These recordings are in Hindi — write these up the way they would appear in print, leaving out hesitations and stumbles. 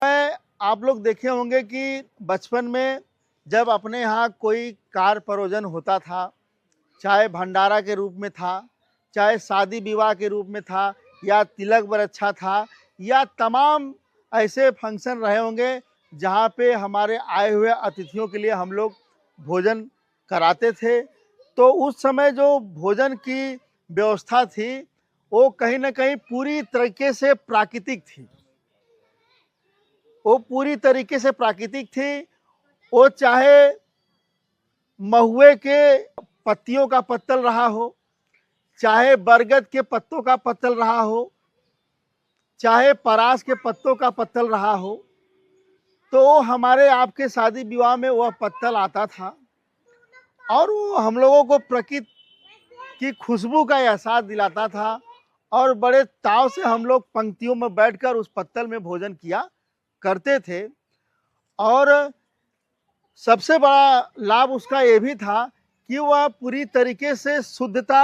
आप लोग देखे होंगे कि बचपन में जब अपने यहाँ कोई कार्य प्रयोजन होता था, चाहे भंडारा के रूप में था, चाहे शादी विवाह के रूप में था, या तिलक बरच्छा था, या तमाम ऐसे फंक्शन रहे होंगे जहाँ पे हमारे आए हुए अतिथियों के लिए हम लोग भोजन कराते थे। तो उस समय जो भोजन की व्यवस्था थी वो कहीं न कहीं पूरी तरीके से प्राकृतिक थी। वो पूरी तरीके से प्राकृतिक थी। वो चाहे महुए के पत्तियों का पत्तल रहा हो, चाहे बरगद के पत्तों का पत्तल रहा हो, चाहे परास के पत्तों का पत्तल रहा हो, तो हमारे आपके शादी विवाह में वह पत्तल आता था और वो हम लोगों को प्रकृति की खुशबू का एहसास दिलाता था और बड़े ताव से हम लोग पंक्तियों में बैठकर उस पत्तल में भोजन किया करते थे। और सबसे बड़ा लाभ उसका ये भी था कि वह पूरी तरीके से शुद्धता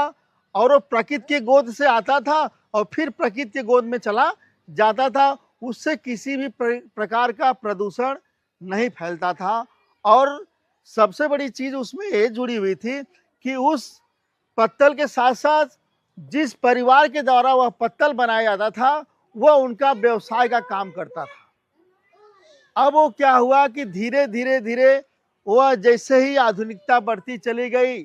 और वो प्रकृति की गोद से आता था और फिर प्रकृति की गोद में चला जाता था। उससे किसी भी प्रकार का प्रदूषण नहीं फैलता था। और सबसे बड़ी चीज़ उसमें ये जुड़ी हुई थी कि उस पत्तल के साथ साथ जिस परिवार के द्वारा वह पत्तल बनाया जाता था वह उनका व्यवसाय का काम करता था। अब वो क्या हुआ कि धीरे धीरे धीरे वह जैसे ही आधुनिकता बढ़ती चली गई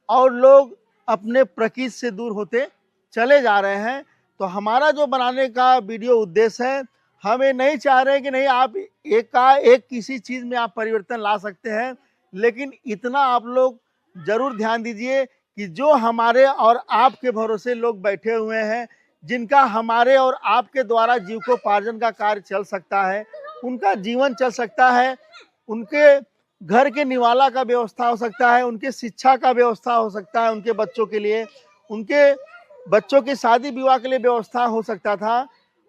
और लोग अपने प्रकृति से दूर होते चले जा रहे हैं, तो हमारा जो बनाने का वीडियो उद्देश्य है, हम ये नहीं चाह रहे हैं कि नहीं आप एक किसी चीज़ में आप परिवर्तन ला सकते हैं, लेकिन इतना आप लोग ज़रूर ध्यान दीजिए कि जो हमारे और आपके भरोसे लोग बैठे हुए हैं, जिनका हमारे और आपके द्वारा जीविकोपार्जन का कार्य चल सकता है, उनका जीवन चल सकता है, उनके घर के निवाला का व्यवस्था हो सकता है, उनके शिक्षा का व्यवस्था हो सकता है, उनके बच्चों के लिए, उनके बच्चों की शादी विवाह के लिए व्यवस्था हो सकता था।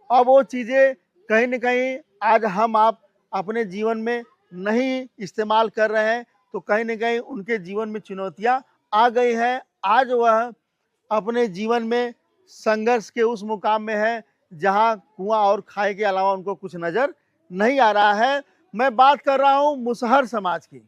अब वो चीज़ें कहीं न कहीं आज हम आप अपने जीवन में नहीं इस्तेमाल कर रहे हैं, तो कहीं न कहीं उनके जीवन में चुनौतियाँ आ गई हैं। आज वह अपने जीवन में संघर्ष के उस मुकाम में है जहाँ कुआँ और खाई के अलावा उनको कुछ नज़र नहीं आ रहा है। मैं बात कर रहा हूँ मुसहर समाज की।